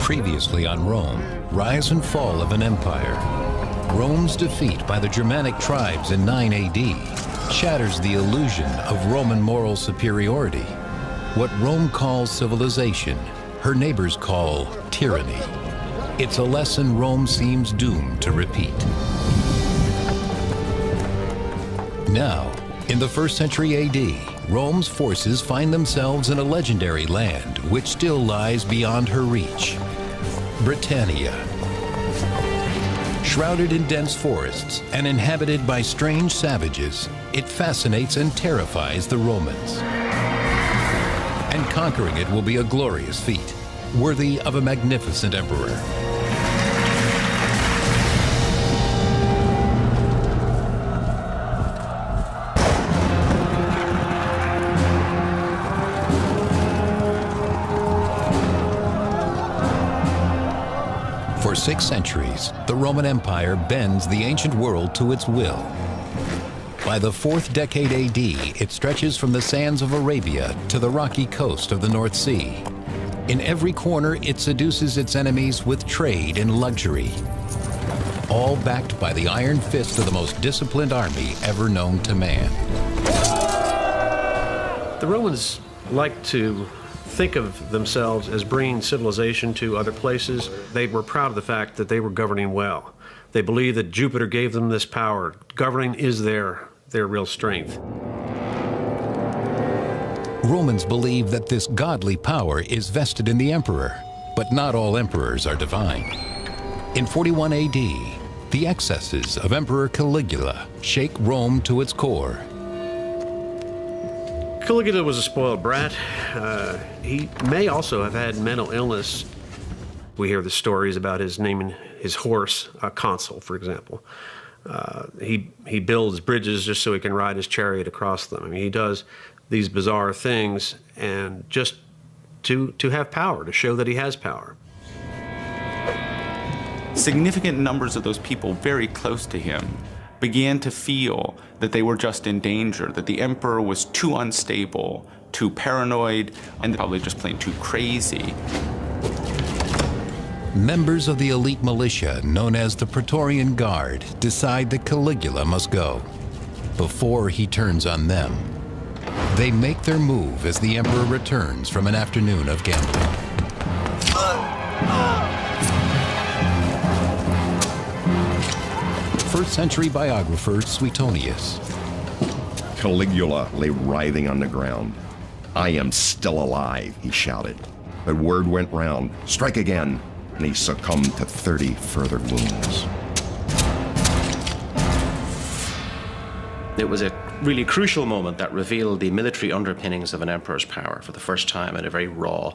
Previously on Rome, rise and fall of an empire. Rome's defeat by the Germanic tribes in 9 AD shatters the illusion of Roman moral superiority. What Rome calls civilization, her neighbors call tyranny. It's a lesson Rome seems doomed to repeat. Now, in the 1st century AD, Rome's forces find themselves in a legendary land which still lies beyond her reach. Britannia. Shrouded in dense forests and inhabited by strange savages, it fascinates and terrifies the Romans. And conquering it will be a glorious feat, worthy of a magnificent emperor. For 6 centuries, the Roman Empire bends the ancient world to its will. By the 4th decade AD, it stretches from the sands of Arabia to the rocky coast of the North Sea. In every corner, it seduces its enemies with trade and luxury, all backed by the iron fist of the most disciplined army ever known to man. The Romans like to think of themselves as bringing civilization to other places. They were proud of the fact that they were governing well. They believed that Jupiter gave them this power. Governing is their real strength. Romans believe that this godly power is vested in the emperor, but not all emperors are divine. In 41 AD, the excesses of Emperor Caligula shake Rome to its core. Caligula was a spoiled brat. He may also have had mental illness. We hear the stories about his naming his horse Consul, for example. He builds bridges just so he can ride his chariot across them. I mean, he does these bizarre things and just to have power, to show that he has power. Significant numbers of those people very close to him began to feel that they were just in danger, that the emperor was too unstable, too paranoid, and probably just plain too crazy. Members of the elite militia, known as the Praetorian Guard, decide that Caligula must go before he turns on them. They make their move as the emperor returns from an afternoon of gambling. First-century biographer Suetonius. Caligula lay writhing on the ground. "I am still alive," he shouted. But word went round, "Strike again," and he succumbed to 30 further wounds. It was a really crucial moment that revealed the military underpinnings of an emperor's power for the first time in a very raw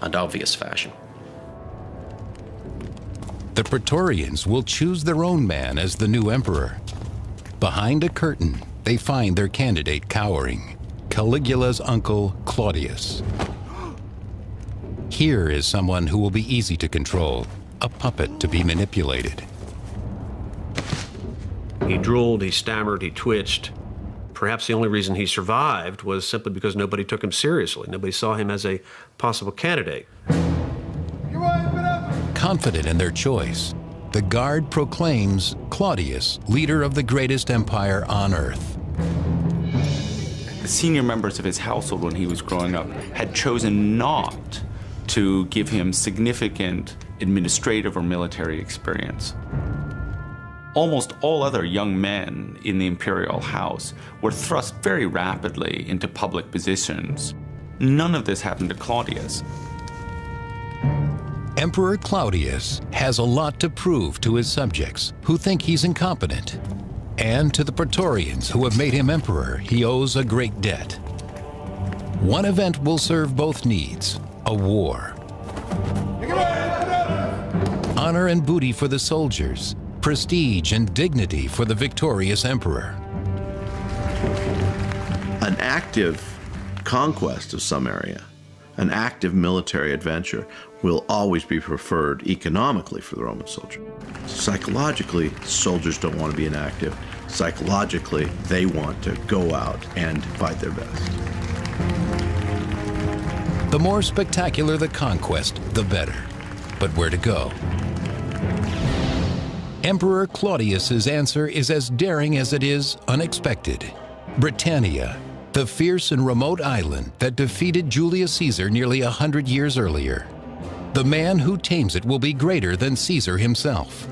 and obvious fashion. The Praetorians will choose their own man as the new emperor. Behind a curtain, they find their candidate cowering, Caligula's uncle, Claudius. Here is someone who will be easy to control, a puppet to be manipulated. He drooled, he stammered, he twitched. Perhaps the only reason he survived was simply because nobody took him seriously. Nobody saw him as a possible candidate. Confident in their choice, the Guard proclaims Claudius leader of the greatest empire on earth. The senior members of his household when he was growing up had chosen not to give him significant administrative or military experience. Almost all other young men in the imperial house were thrust very rapidly into public positions. None of this happened to Claudius. Emperor Claudius has a lot to prove to his subjects who think he's incompetent. And to the Praetorians who have made him emperor, he owes a great debt. One event will serve both needs, a war. Honor and booty for the soldiers, prestige and dignity for the victorious emperor. An active conquest of some area, an active military adventure, will always be preferred economically for the Roman soldier. Psychologically, soldiers don't want to be inactive. Psychologically, they want to go out and fight their best. The more spectacular the conquest, the better. but where to go. Emperor Claudius's answer is as daring as it is unexpected. Britannia, the fierce and remote island that defeated Julius Caesar nearly 100 years earlier. The man who tames it will be greater than Caesar himself.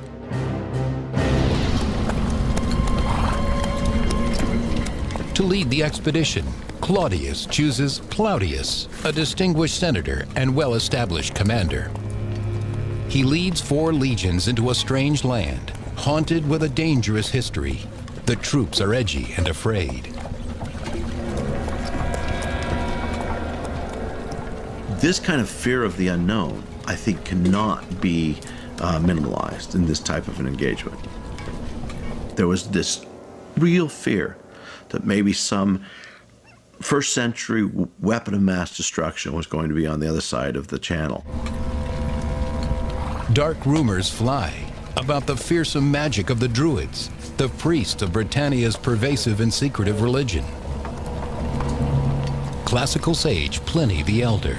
To lead the expedition, Claudius chooses Plautius, a distinguished senator and well-established commander. He leads 4 legions into a strange land, haunted with a dangerous history. The troops are edgy and afraid. This kind of fear of the unknown, I think, cannot be minimalized in this type of an engagement. There was this real fear that maybe some first century weapon of mass destruction was going to be on the other side of the channel. Dark rumors fly about the fearsome magic of the Druids, the priests of Britannia's pervasive and secretive religion. Classical sage Pliny the Elder.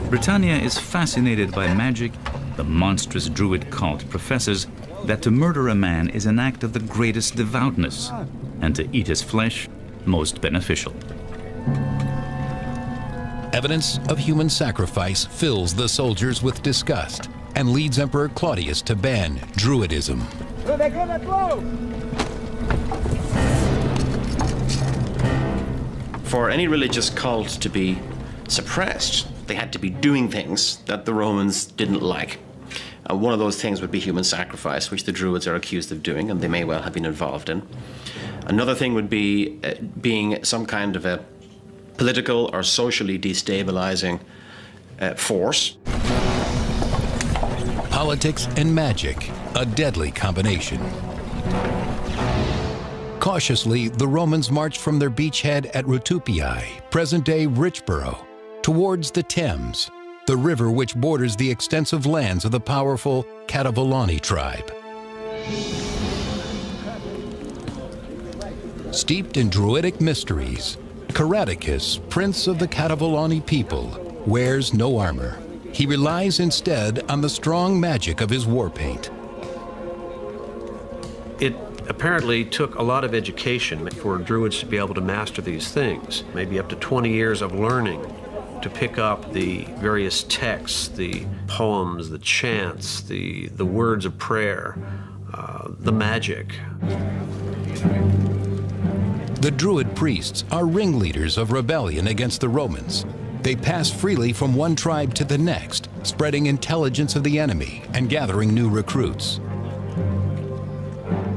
Britannia is fascinated by magic. The monstrous Druid cult professes that to murder a man is an act of the greatest devoutness, and to eat his flesh most beneficial. Evidence of human sacrifice fills the soldiers with disgust and leads Emperor Claudius to ban Druidism. For any religious cult to be suppressed, they had to be doing things that the Romans didn't like. One of those things would be human sacrifice, which the Druids are accused of doing, and they may well have been involved in. Another thing would be being some kind of a political or socially destabilizing force. Politics and magic, a deadly combination. Cautiously, the Romans marched from their beachhead at Rutupiae, present-day Richborough, towards the Thames, the river which borders the extensive lands of the powerful Cativolani tribe. Steeped in Druidic mysteries, Caradicus, prince of the Cativolani people, wears no armor. He relies instead on the strong magic of his war paint. It apparently took a lot of education for Druids to be able to master these things, maybe up to 20 years of learning to pick up the various texts, the poems, the chants, the words of prayer, the magic. The Druid priests are ringleaders of rebellion against the Romans. They pass freely from one tribe to the next, spreading intelligence of the enemy and gathering new recruits.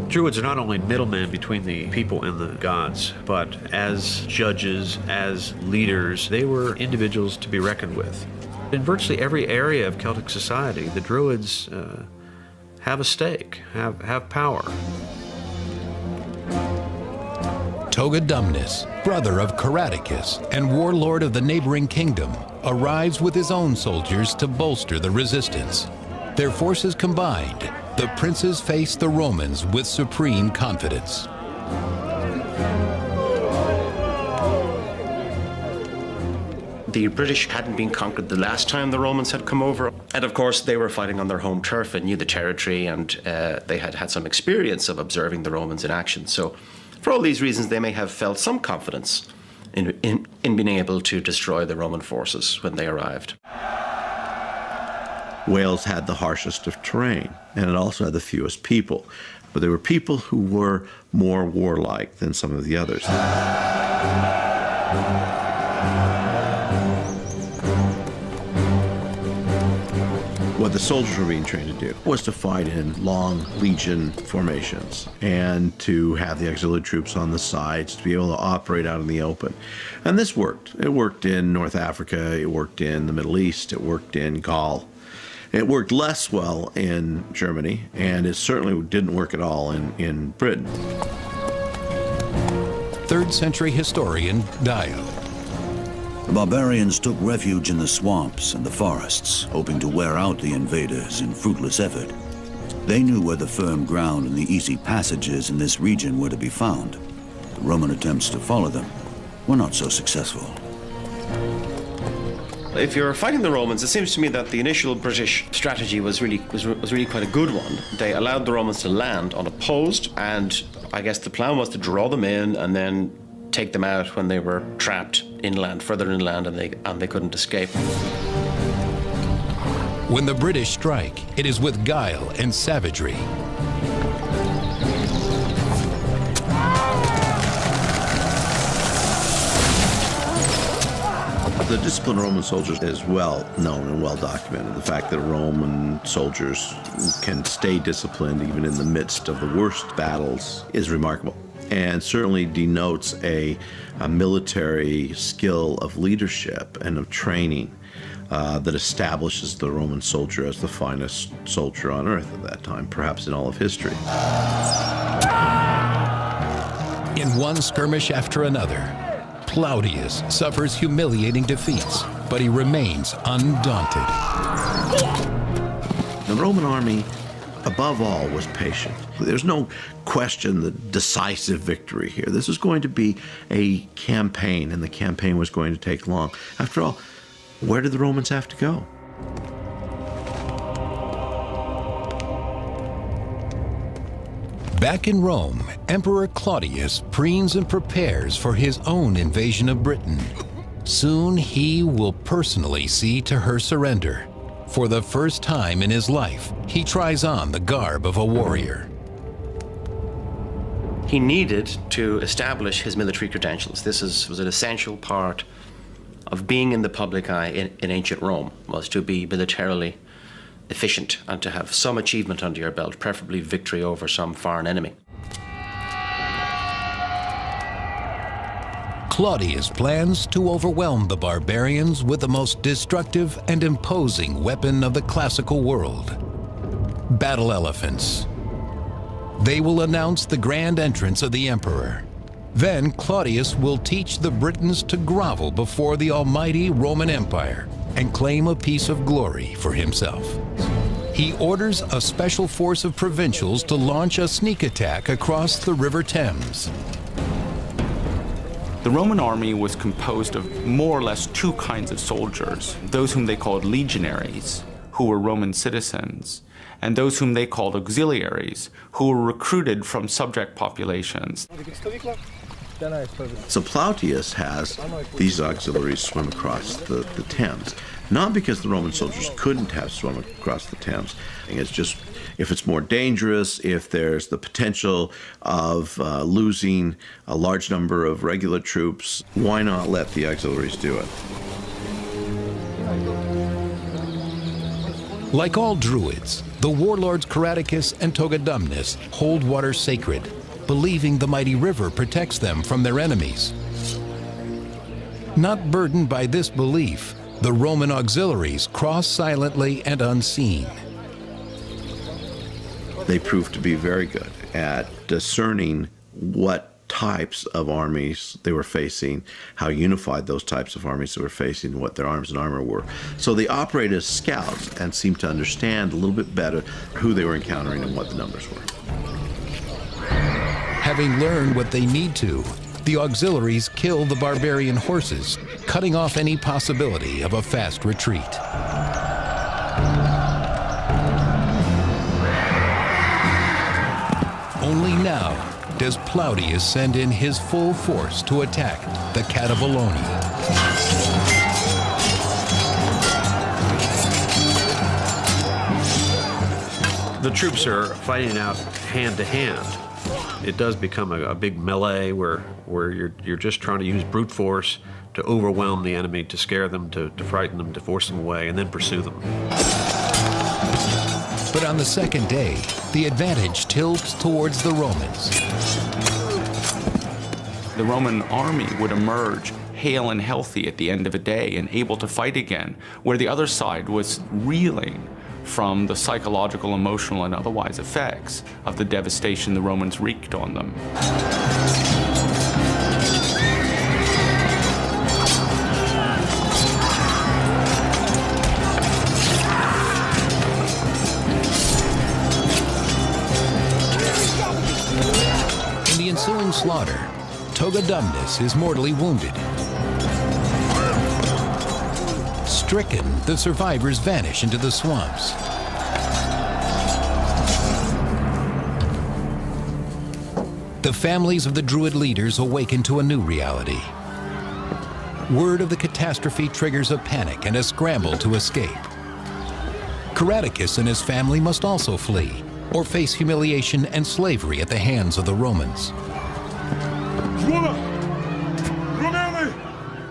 Druids are not only middlemen between the people and the gods, but as judges, as leaders, they were individuals to be reckoned with. In virtually every area of Celtic society, the Druids have a stake, have power. Togodumnus, brother of Caradicus and warlord of the neighboring kingdom, arrives with his own soldiers to bolster the resistance. Their forces combined, the princes face the Romans with supreme confidence. The British hadn't been conquered the last time the Romans had come over. And of course, they were fighting on their home turf and knew the territory, and they had had some experience of observing the Romans in action. So for all these reasons, they may have felt some confidence in being able to destroy the Roman forces when they arrived. Wales had the harshest of terrain, and it also had the fewest people. But there were people who were more warlike than some of the others. What the soldiers were being trained to do was to fight in long legion formations and to have the auxiliary troops on the sides to be able to operate out in the open. And this worked. It worked in North Africa, it worked in the Middle East, it worked in Gaul. It worked less well in Germany, and it certainly didn't work at all in Britain. 3rd century historian Dio. The barbarians took refuge in the swamps and the forests, hoping to wear out the invaders in fruitless effort. They knew where the firm ground and the easy passages in this region were to be found. The Roman attempts to follow them were not so successful. If you're fighting the Romans, it seems to me that the initial British strategy was really quite a good one. They allowed the Romans to land unopposed, and I guess the plan was to draw them in and then take them out when they were trapped inland, further inland, and they couldn't escape. When the British strike, it is with guile and savagery. The discipline of Roman soldiers is well known and well documented. The fact that Roman soldiers can stay disciplined even in the midst of the worst battles is remarkable, and certainly denotes a military skill of leadership and of training that establishes the Roman soldier as the finest soldier on earth at that time, perhaps in all of history. In one skirmish after another, Plautius suffers humiliating defeats, but he remains undaunted. The Roman army, above all, was patient. There's no question the decisive victory here. This was going to be a campaign, and the campaign was going to take long. After all, where did the Romans have to go? Back in Rome, Emperor Claudius preens and prepares for his own invasion of Britain. Soon he will personally see to her surrender. For the first time in his life, he tries on the garb of a warrior. He needed to establish his military credentials. This was an essential part of being in the public eye in ancient Rome, was to be militarily efficient and to have some achievement under your belt, preferably victory over some foreign enemy. Claudius plans to overwhelm the barbarians with the most destructive and imposing weapon of the classical world: battle elephants. They will announce the grand entrance of the emperor. Then Claudius will teach the Britons to grovel before the almighty Roman Empire and claim a piece of glory for himself. He orders a special force of provincials to launch a sneak attack across the River Thames. The Roman army was composed of more or less two kinds of soldiers: those whom they called legionaries, who were Roman citizens, and those whom they called auxiliaries, who were recruited from subject populations. So Plautius has these auxiliaries swim across the Thames, not because the Roman soldiers couldn't have swum across the Thames. It's just, if it's more dangerous, if there's the potential of losing a large number of regular troops, why not let the auxiliaries do it? Like all Druids, the warlords Caradicus and Togodumnus hold water sacred, believing the mighty river protects them from their enemies. Not burdened by this belief, the Roman auxiliaries cross silently and unseen. They proved to be very good at discerning what types of armies they were facing, how unified those types of armies they were facing, what their arms and armor were. So they operated as scouts and seemed to understand a little bit better who they were encountering and what the numbers were. Having learned what they need to, the auxiliaries kill the barbarian horses, cutting off any possibility of a fast retreat. Only now does Plautius send in his full force to attack the Cativoloni. The troops are fighting out hand to hand. It does become a big melee where you're just trying to use brute force to overwhelm the enemy, to scare them, to frighten them, to force them away, and then pursue them. But on the second day, the advantage tilts towards the Romans. The Roman army would emerge hale and healthy at the end of a day and able to fight again, where the other side was reeling from the psychological, emotional, and otherwise effects of the devastation the Romans wreaked on them. In the ensuing slaughter, Togodumnus is mortally wounded. Stricken, the survivors vanish into the swamps. The families of the Druid leaders awaken to a new reality. Word of the catastrophe triggers a panic and a scramble to escape. Caradicus and his family must also flee, or face humiliation and slavery at the hands of the Romans.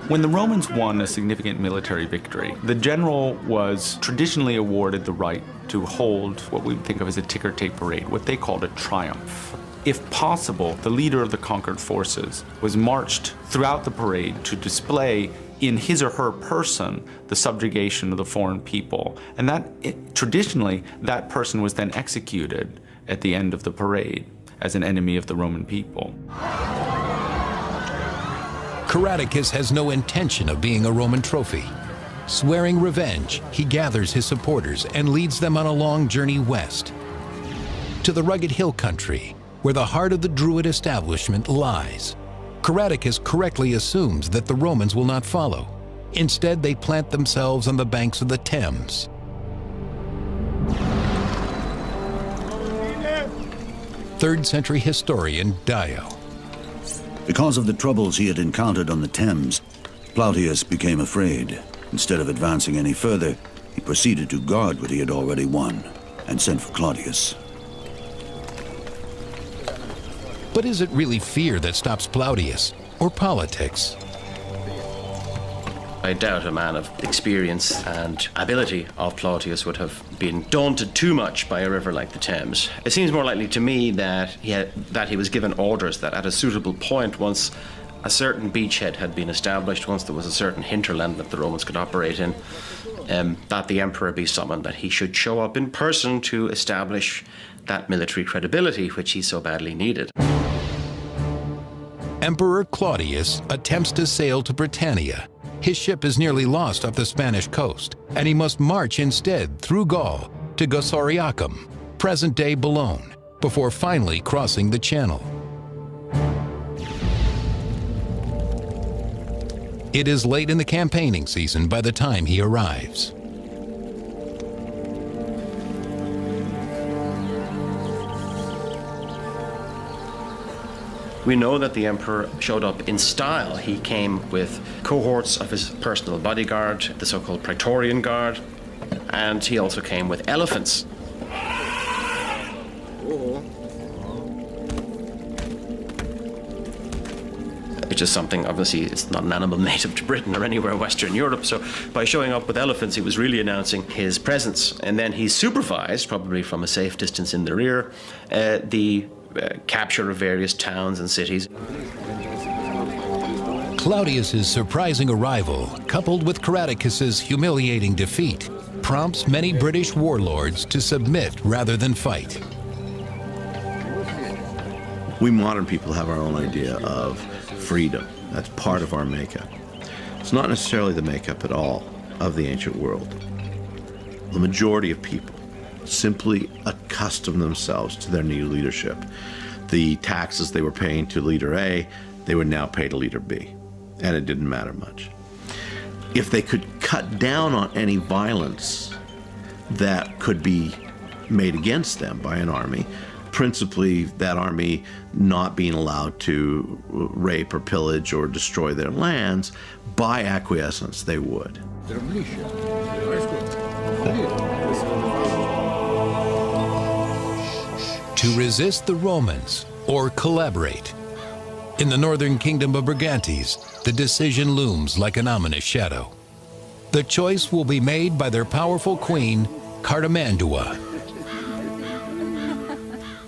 When the Romans won a significant military victory, the general was traditionally awarded the right to hold what we think of as a ticker tape parade, what they called a triumph. If possible, the leader of the conquered forces was marched throughout the parade to display in his or her person the subjugation of the foreign people. And traditionally, that person was then executed at the end of the parade as an enemy of the Roman people. Caradicus has no intention of being a Roman trophy. Swearing revenge, he gathers his supporters and leads them on a long journey west to the rugged hill country where the heart of the Druid establishment lies. Caradicus correctly assumes that the Romans will not follow. Instead, they plant themselves on the banks of the Thames. Third-century historian Dio. Because of the troubles he had encountered on the Thames, Plautius became afraid. Instead of advancing any further, he proceeded to guard what he had already won and sent for Claudius. But is it really fear that stops Plautius, or politics? I doubt a man of experience and ability of Plautius would have been daunted too much by a river like the Thames. It seems more likely to me that he was given orders that at a suitable point, once a certain beachhead had been established, once there was a certain hinterland that the Romans could operate in, that the emperor be summoned, that he should show up in person to establish that military credibility which he so badly needed. Emperor Claudius attempts to sail to Britannia. His ship is nearly lost off the Spanish coast, and he must march instead through Gaul to Gosariacum, present-day Boulogne, before finally crossing the Channel. It is late in the campaigning season by the time he arrives. We know that the emperor showed up in style. He came with cohorts of his personal bodyguard, the so-called Praetorian Guard, and he also came with elephants. Which is something, obviously, it's not an animal native to Britain or anywhere in Western Europe, so by showing up with elephants, he was really announcing his presence. And then he supervised, probably from a safe distance in the rear, the capture of various towns and cities. Claudius's surprising arrival, coupled with Caradicus's humiliating defeat, prompts many British warlords to submit rather than fight. We modern people have our own idea of freedom. That's part of our makeup. It's not necessarily the makeup at all of the ancient world. The majority of people simply accustom themselves to their new leadership. The taxes they were paying to leader A, they would now pay to leader B, and it didn't matter much. If they could cut down on any violence that could be made against them by an army, principally that army not being allowed to rape or pillage or destroy their lands, by acquiescence they would. To resist the Romans or collaborate. In the northern kingdom of Brigantes, the decision looms like an ominous shadow. The choice will be made by their powerful queen, Cartimandua.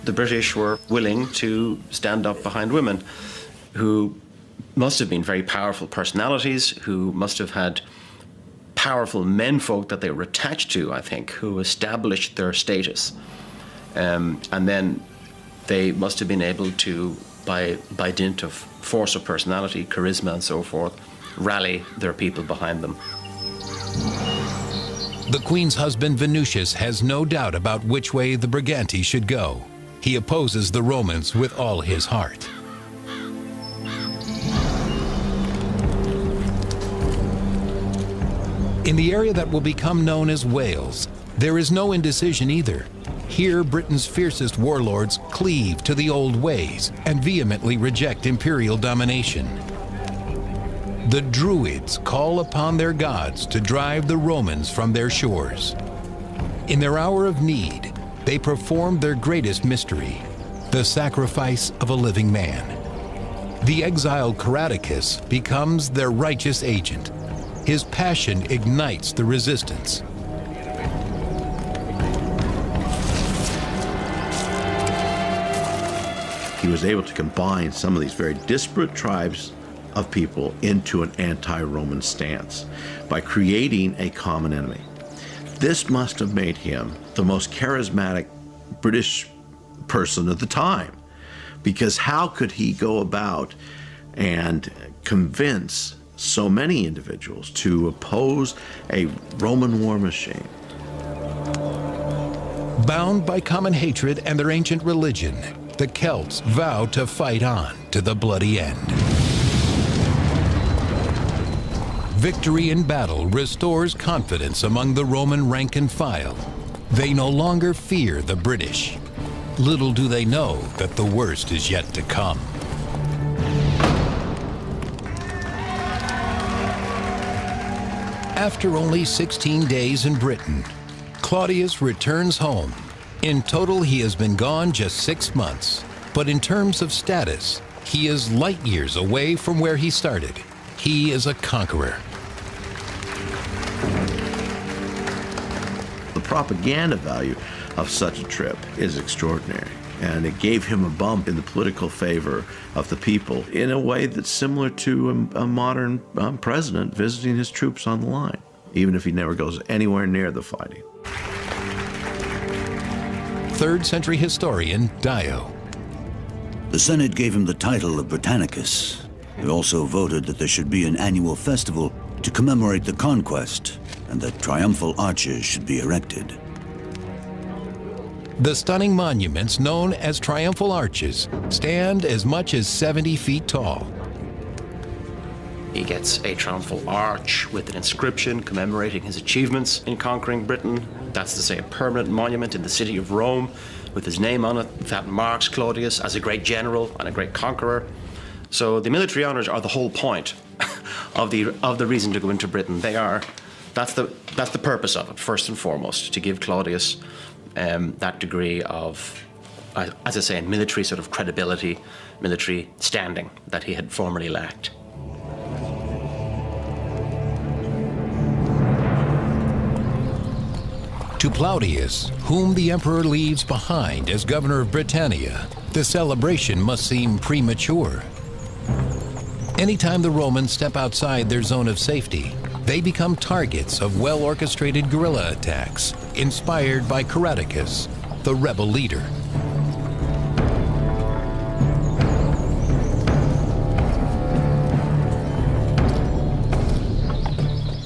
The British were willing to stand up behind women who must have been very powerful personalities, who must have had powerful menfolk that they were attached to, I think, who established their status. And then they must have been able to, by dint of force of personality, charisma and so forth, rally their people behind them. The queen's husband Venusius has no doubt about which way the Briganti should go. He opposes the Romans with all his heart. In the area that will become known as Wales, there is no indecision either. Here, Britain's fiercest warlords cleave to the old ways and vehemently reject imperial domination. The Druids call upon their gods to drive the Romans from their shores. In their hour of need, they perform their greatest mystery, the sacrifice of a living man. The exiled Caradocus becomes their righteous agent. His passion ignites the resistance. He was able to combine some of these very disparate tribes of people into an anti-Roman stance by creating a common enemy. This must have made him the most charismatic British person at the time, because how could he go about and convince so many individuals to oppose a Roman war machine? Bound by common hatred and their ancient religion, the Celts vow to fight on to the bloody end. Victory in battle restores confidence among the Roman rank and file. They no longer fear the British. Little do they know that the worst is yet to come. After only 16 days in Britain, Claudius returns home. In total, he has been gone just 6 months. But in terms of status, he is light years away from where he started. He is a conqueror. The propaganda value of such a trip is extraordinary, and it gave him a bump in the political favor of the people in a way that's similar to a modern president visiting his troops on the line, even if he never goes anywhere near the fighting. 3rd century historian Dio. The Senate gave him the title of Britannicus. They also voted that there should be an annual festival to commemorate the conquest and that triumphal arches should be erected. The stunning monuments known as Triumphal Arches stand as much as 70 feet tall. He gets a triumphal arch with an inscription commemorating his achievements in conquering Britain. That's to say, a permanent monument in the city of Rome with his name on it that marks Claudius as a great general and a great conqueror. So the military honors are the whole point of the reason to go into Britain. That's the purpose of it, first and foremost, to give Claudius that degree of, as I say, military sort of credibility, military standing that he had formerly lacked. To Plautius, whom the emperor leaves behind as governor of Britannia, the celebration must seem premature. Anytime the Romans step outside their zone of safety, they become targets of well-orchestrated guerrilla attacks, inspired by Caradocus, the rebel leader.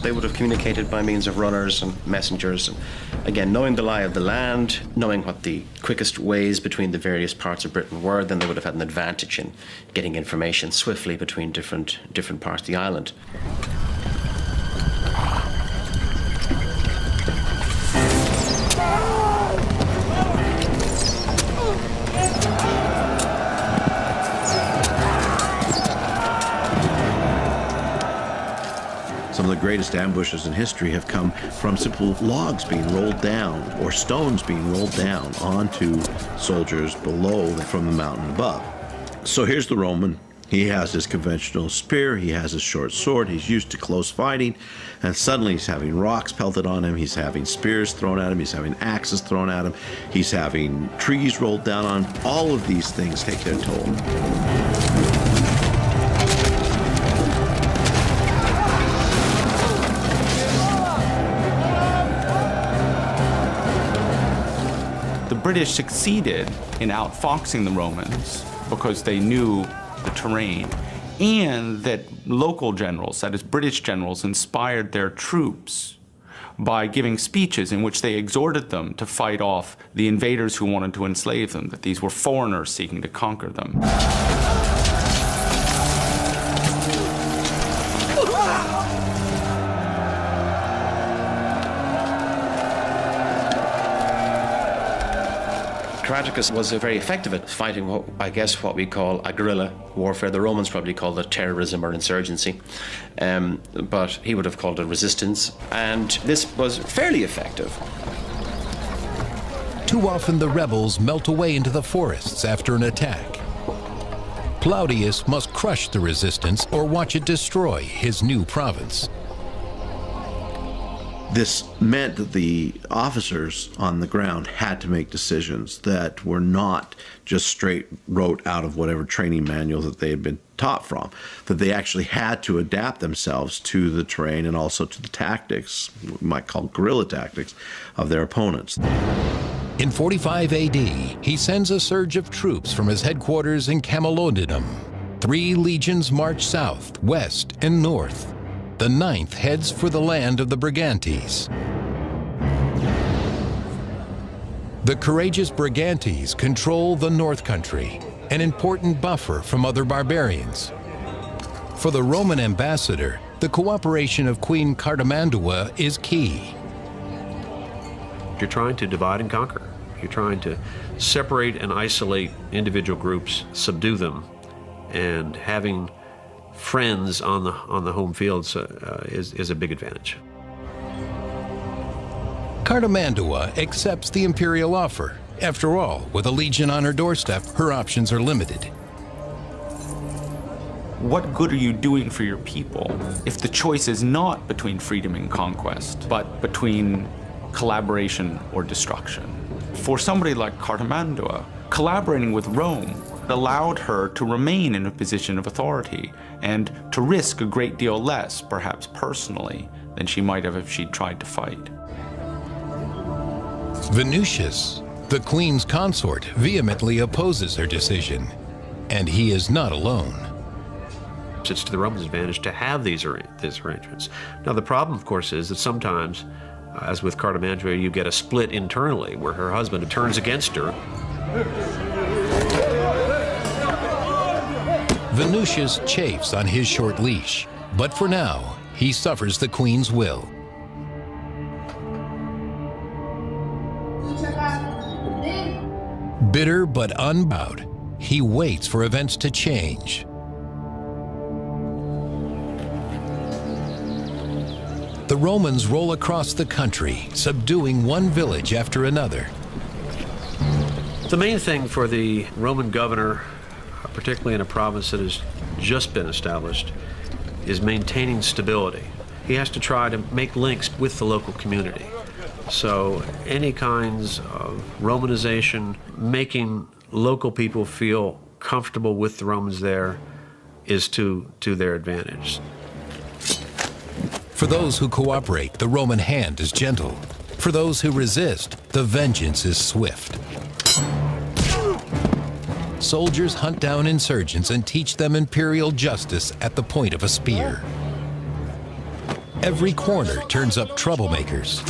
They would have communicated by means of runners and messengers. And again, knowing the lie of the land, knowing what the quickest ways between the various parts of Britain were, then they would have had an advantage in getting information swiftly between different parts of the island. Some of the greatest ambushes in history have come from simple logs being rolled down or stones being rolled down onto soldiers below from the mountain above. So here's the Roman. He has his conventional spear, he has his short sword, he's used to close fighting, and suddenly he's having rocks pelted on him, he's having spears thrown at him, he's having axes thrown at him, he's having trees rolled down on him. All of these things take their toll. The British succeeded in outfoxing the Romans because they knew the terrain, and that local generals, that is British generals, inspired their troops by giving speeches in which they exhorted them to fight off the invaders who wanted to enslave them, that these were foreigners seeking to conquer them. Caratacus was very effective at fighting what we call a guerrilla warfare. The Romans probably called it terrorism or insurgency, but he would have called it resistance, and this was fairly effective. Too often the rebels melt away into the forests after an attack. Plautius must crush the resistance or watch it destroy his new province. This meant that the officers on the ground had to make decisions that were not just straight wrote out of whatever training manual that they had been taught from, that they actually had to adapt themselves to the terrain and also to the tactics, what we might call guerrilla tactics, of their opponents. In 45 AD, he sends a surge of troops from his headquarters in Camalodunum. 3 legions march south, west, and north. The 9th heads for the land of the Brigantes. The courageous Brigantes control the North Country, an important buffer from other barbarians. For the Roman ambassador, the cooperation of Queen Cartimandua is key. You're trying to divide and conquer. You're trying to separate and isolate individual groups, subdue them, and having friends on the home fields is a big advantage. Cartimandua accepts the imperial offer. After all, with a legion on her doorstep, her options are limited. What good are you doing for your people if the choice is not between freedom and conquest, but between collaboration or destruction? For somebody like Cartimandua, collaborating with Rome allowed her to remain in a position of authority and to risk a great deal less, perhaps personally, than she might have if she'd tried to fight. Venutius, the queen's consort, vehemently opposes her decision, and he is not alone. It's to the Romans' advantage to have these arrangements. Now, the problem, of course, is that sometimes, as with Cartimandua, you get a split internally where her husband turns against her. Venutius chafes on his short leash, but for now, he suffers the queen's will. Bitter but unbowed, he waits for events to change. The Romans roll across the country, subduing one village after another. The main thing for the Roman governor, particularly in a province that has just been established, is maintaining stability. He has to try to make links with the local community. So any kinds of Romanization, making local people feel comfortable with the Romans there, is to their advantage. For those who cooperate, the Roman hand is gentle. For those who resist, the vengeance is swift. Soldiers hunt down insurgents and teach them imperial justice at the point of a spear. Every corner turns up troublemakers.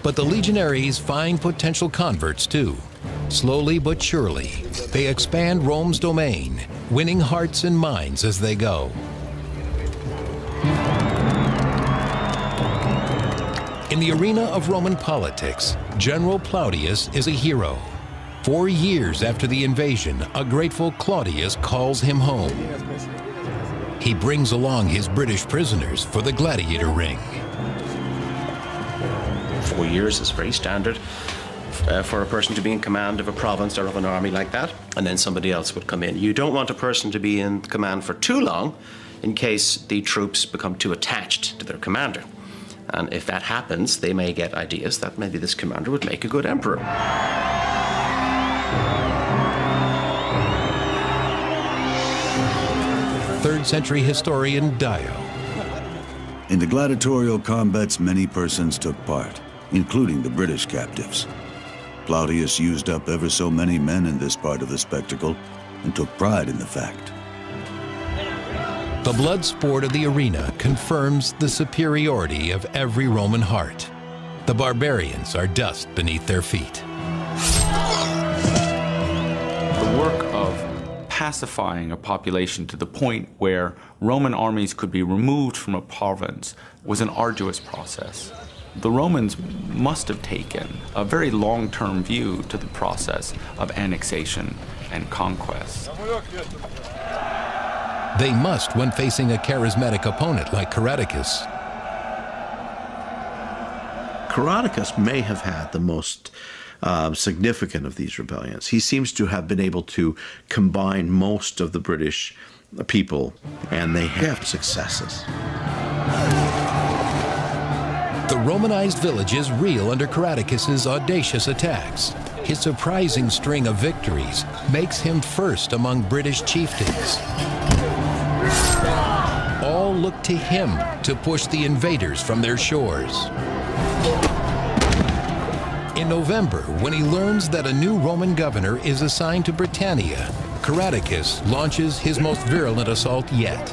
But the legionaries find potential converts too. Slowly but surely, they expand Rome's domain, winning hearts and minds as they go. In the arena of Roman politics, General Plautius is a hero. 4 years after the invasion, a grateful Claudius calls him home. He brings along his British prisoners for the gladiator ring. 4 years is very standard for a person to be in command of a province or of an army like that, and then somebody else would come in. You don't want a person to be in command for too long in case the troops become too attached to their commander. And if that happens, they may get ideas that maybe this commander would make a good emperor. 3rd century historian Dio. In the gladiatorial combats, many persons took part, including the British captives. Plautius used up ever so many men in this part of the spectacle and took pride in the fact. The blood sport of the arena confirms the superiority of every Roman heart. The barbarians are dust beneath their feet. The work of pacifying a population to the point where Roman armies could be removed from a province was an arduous process. The Romans must have taken a very long-term view to the process of annexation and conquest. They must when facing a charismatic opponent like Caradocus. Caradocus may have had the most significant of these rebellions. He seems to have been able to combine most of the British people, and they have successes. The Romanized villages reel under Caradocus's audacious attacks. His surprising string of victories makes him first among British chieftains. All look to him to push the invaders from their shores. In November, when he learns that a new Roman governor is assigned to Britannia, Caradocus launches his most virulent assault yet.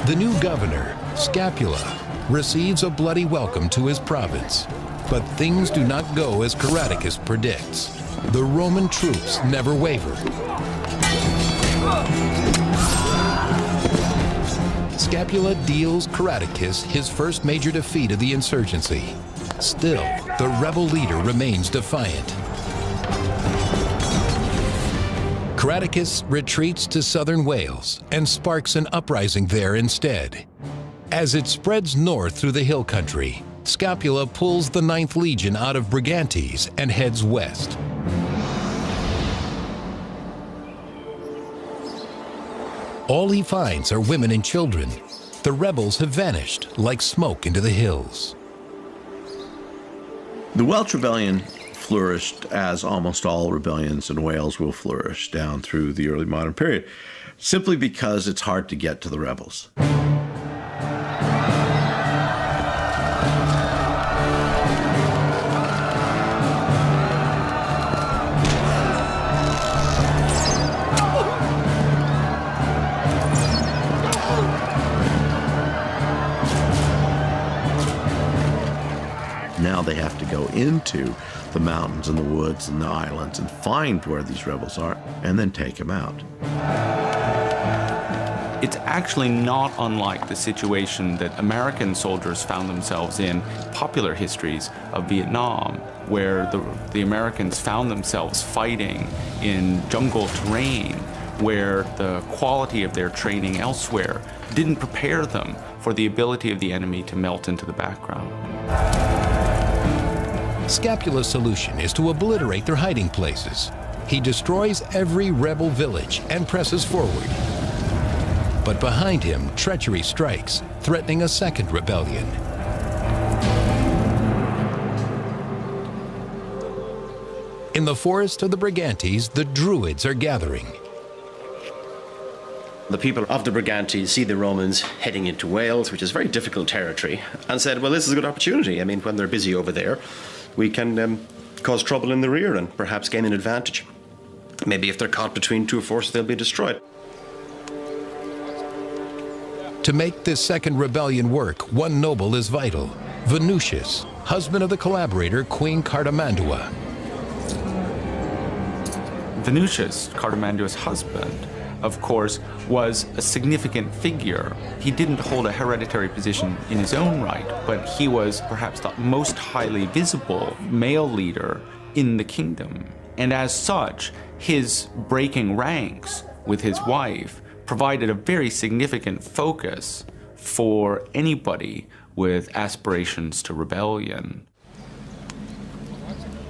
The new governor, Scapula, receives a bloody welcome to his province. But things do not go as Caradocus predicts. The Roman troops never waver. Scapula deals Caradocus his first major defeat of the insurgency. Still, the rebel leader remains defiant. Caradocus retreats to southern Wales and sparks an uprising there instead. As it spreads north through the hill country, Scapula pulls the 9th Legion out of Brigantes and heads west. All he finds are women and children. The rebels have vanished like smoke into the hills. The Welsh Rebellion flourished as almost all rebellions in Wales will flourish down through the early modern period, simply because it's hard to get to the rebels. Now they have to go into the mountains and the woods and the islands and find where these rebels are and then take them out. It's actually not unlike the situation that American soldiers found themselves in popular histories of Vietnam, where the Americans found themselves fighting in jungle terrain, where the quality of their training elsewhere didn't prepare them for the ability of the enemy to melt into the background. Scapula's solution is to obliterate their hiding places. He destroys every rebel village and presses forward. But behind him, treachery strikes, threatening a second rebellion. In the forest of the Brigantes, the Druids are gathering. The people of the Brigantes see the Romans heading into Wales, which is very difficult territory, and said, well, this is a good opportunity. I mean, when they're busy over there, we can cause trouble in the rear and perhaps gain an advantage. Maybe if they're caught between two forces, they'll be destroyed. To make this second rebellion work, one noble is vital, Venutius, husband of the collaborator Queen Cartimandua. Venutius, Cartimandua's husband, of course, was a significant figure. He didn't hold a hereditary position in his own right, but he was perhaps the most highly visible male leader in the kingdom. And as such, his breaking ranks with his wife provided a very significant focus for anybody with aspirations to rebellion.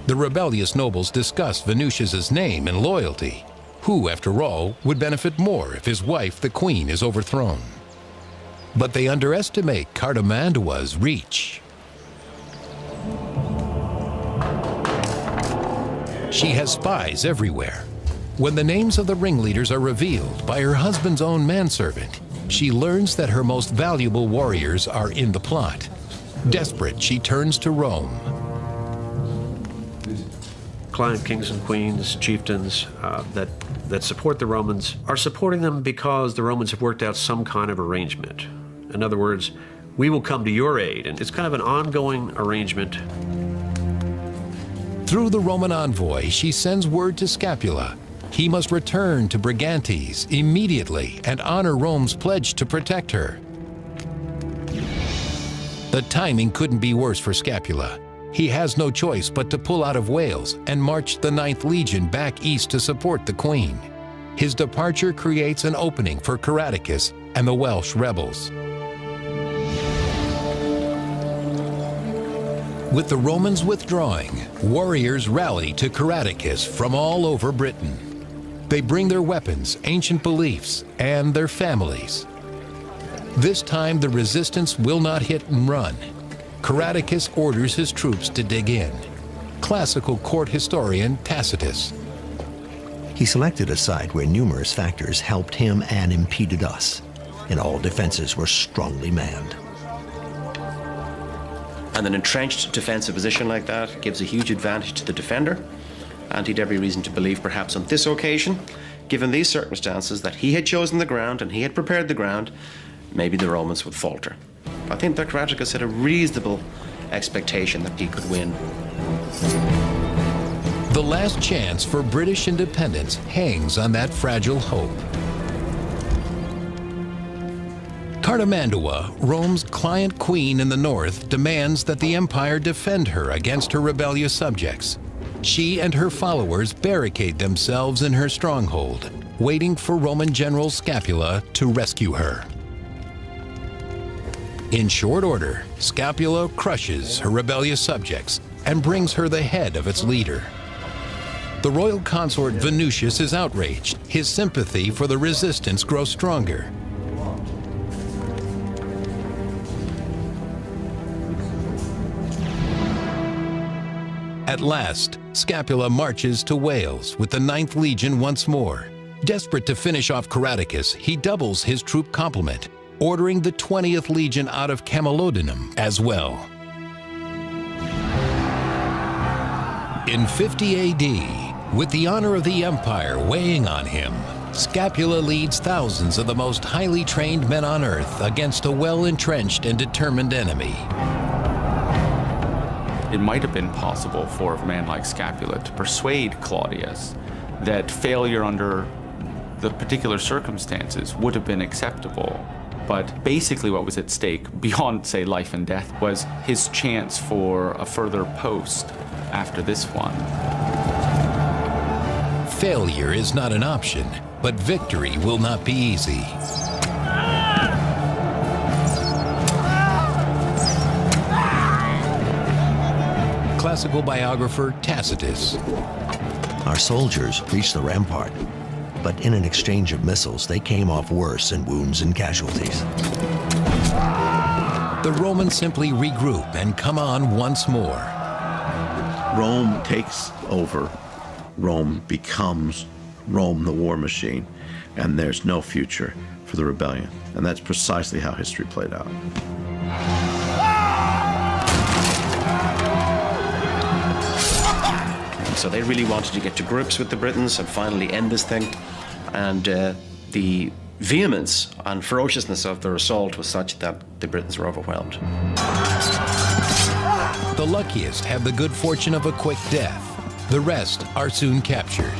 The rebellious nobles discuss Venutius's name and loyalty. Who, after all, would benefit more if his wife, the queen, is overthrown? But they underestimate Cartimandua's reach. She has spies everywhere. When the names of the ringleaders are revealed by her husband's own manservant, she learns that her most valuable warriors are in the plot. Desperate, she turns to Rome. Client kings and queens, chieftains that support the Romans are supporting them because the Romans have worked out some kind of arrangement. In other words, we will come to your aid, and it's kind of an ongoing arrangement. Through the Roman envoy, she sends word to Scapula. He must return to Brigantes immediately and honor Rome's pledge to protect her. The timing couldn't be worse for Scapula. He has no choice but to pull out of Wales and march the 9th Legion back east to support the Queen. His departure creates an opening for Caradocus and the Welsh rebels. With the Romans withdrawing, warriors rally to Caradocus from all over Britain. They bring their weapons, ancient beliefs, and their families. This time, the resistance will not hit and run. Caradocus orders his troops to dig in. Classical court historian Tacitus. He selected a site where numerous factors helped him and impeded us, and all defenses were strongly manned. And an entrenched defensive position like that gives a huge advantage to the defender, and he'd every reason to believe, perhaps on this occasion, given these circumstances, that he had chosen the ground and he had prepared the ground, maybe the Romans would falter. I think that Caradocus had a reasonable expectation that he could win. The last chance for British independence hangs on that fragile hope. Cartimandua, Rome's client queen in the north, demands that the empire defend her against her rebellious subjects. She and her followers barricade themselves in her stronghold, waiting for Roman General Scapula to rescue her. In short order, Scapula crushes her rebellious subjects and brings her the head of its leader. The royal consort Venutius is outraged. His sympathy for the resistance grows stronger. At last, Scapula marches to Wales with the 9th Legion once more. Desperate to finish off Caradocus, he doubles his troop complement, ordering the 20th Legion out of Camalodunum as well. In 50 AD, with the honor of the empire weighing on him, Scapula leads thousands of the most highly trained men on earth against a well-entrenched and determined enemy. It might have been possible for a man like Scapula to persuade Claudius that failure under the particular circumstances would have been acceptable. But basically what was at stake, beyond, say, life and death, was his chance for a further post after this one. Failure is not an option, but victory will not be easy. Classical biographer Tacitus. Our soldiers reached the rampart, but in an exchange of missiles, they came off worse in wounds and casualties. The Romans simply regroup and come on once more. Rome takes over. Rome becomes Rome, the war machine, and there's no future for the rebellion. And that's precisely how history played out. So they really wanted to get to grips with the Britons and finally end this thing. And the vehemence and ferociousness of their assault was such that the Britons were overwhelmed. The luckiest have the good fortune of a quick death. The rest are soon captured.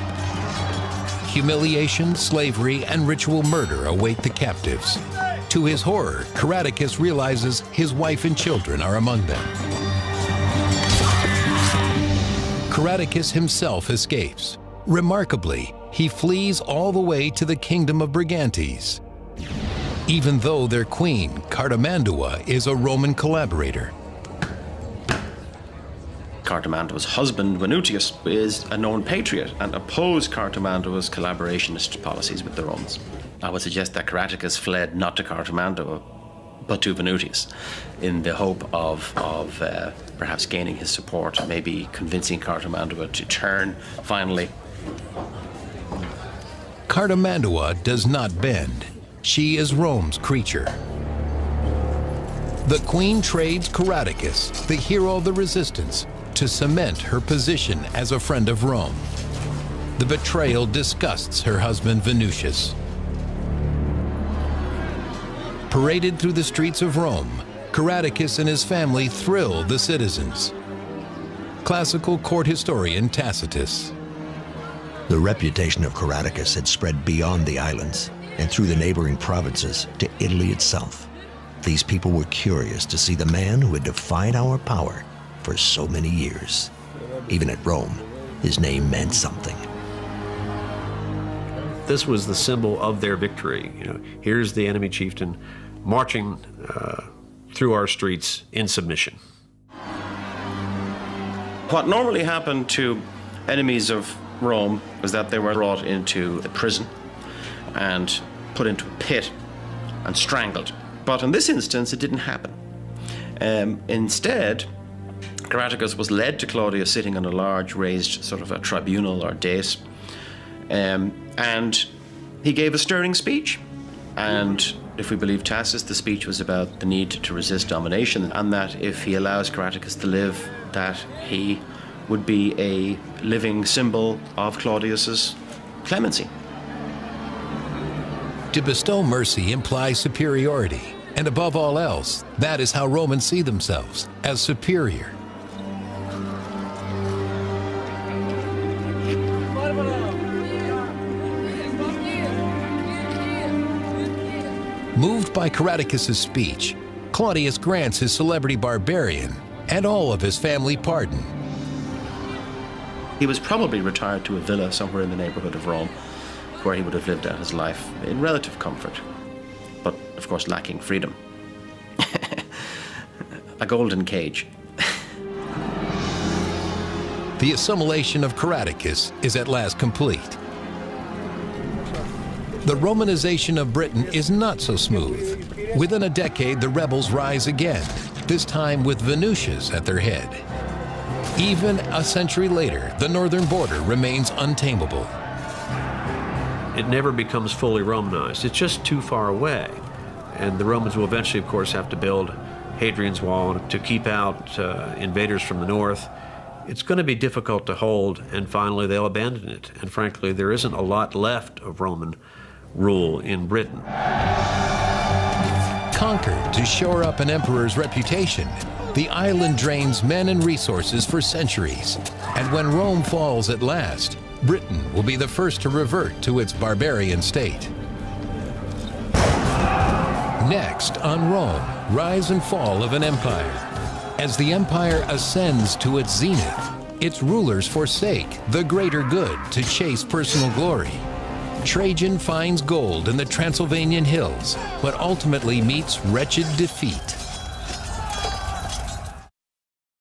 Humiliation, slavery, and ritual murder await the captives. To his horror, Caradocus realizes his wife and children are among them. Caradocus himself escapes. Remarkably, he flees all the way to the kingdom of Brigantes, even though their queen, Cartimandua, is a Roman collaborator. Cartimandua's husband, Venutius, is a known patriot and opposed Cartimandua's collaborationist policies with the Romans. I would suggest that Caradocus fled not to Cartimandua, but to Venutius, in the hope of perhaps gaining his support, maybe convincing Cartimandua to turn, finally. Cartimandua does not bend. She is Rome's creature. The queen trades Caradocus, the hero of the resistance, to cement her position as a friend of Rome. The betrayal disgusts her husband Venutius. Paraded through the streets of Rome, Caradocus and his family thrill the citizens. classical court historian Tacitus. The reputation of Caradocus had spread beyond the islands and through the neighboring provinces to Italy itself. These people were curious to see the man who had defied our power for so many years. Even at Rome, his name meant something. This was the symbol of their victory. You know, here's the enemy chieftain marching through our streets in submission. What normally happened to enemies of Rome was that they were brought into the prison and put into a pit and strangled. But in this instance, it didn't happen. Instead, Caradocus was led to Claudius sitting on a large raised sort of a tribunal or dais, and he gave a stirring speech. And if we believe Tacitus, the speech was about the need to resist domination, and that if he allows Caradocus to live, that he would be a living symbol of Claudius's clemency. To bestow mercy implies superiority, and above all else, that is how Romans see themselves, as superior. Moved by Caradocus' speech, Claudius grants his celebrity barbarian and all of his family pardon. He was probably retired to a villa somewhere in the neighborhood of Rome, where he would have lived out his life in relative comfort, but of course lacking freedom. A golden cage. The assimilation of Caradocus is at last complete. The Romanization of Britain is not so smooth. Within a decade, the rebels rise again, this time with Venusians at their head. Even a century later, the northern border remains untamable. It never becomes fully Romanized. It's just too far away. And the Romans will eventually, of course, have to build Hadrian's Wall to keep out invaders from the north. It's going to be difficult to hold, and finally they'll abandon it. And frankly, there isn't a lot left of Roman rule in Britain. Conquered to shore up an emperor's reputation, the island drains men and resources for centuries. And when Rome falls at last, Britain will be the first to revert to its barbarian state. Next on Rome, rise and fall of an empire. As the empire ascends to its zenith, its rulers forsake the greater good to chase personal glory. Trajan finds gold in the Transylvanian hills, but ultimately meets wretched defeat.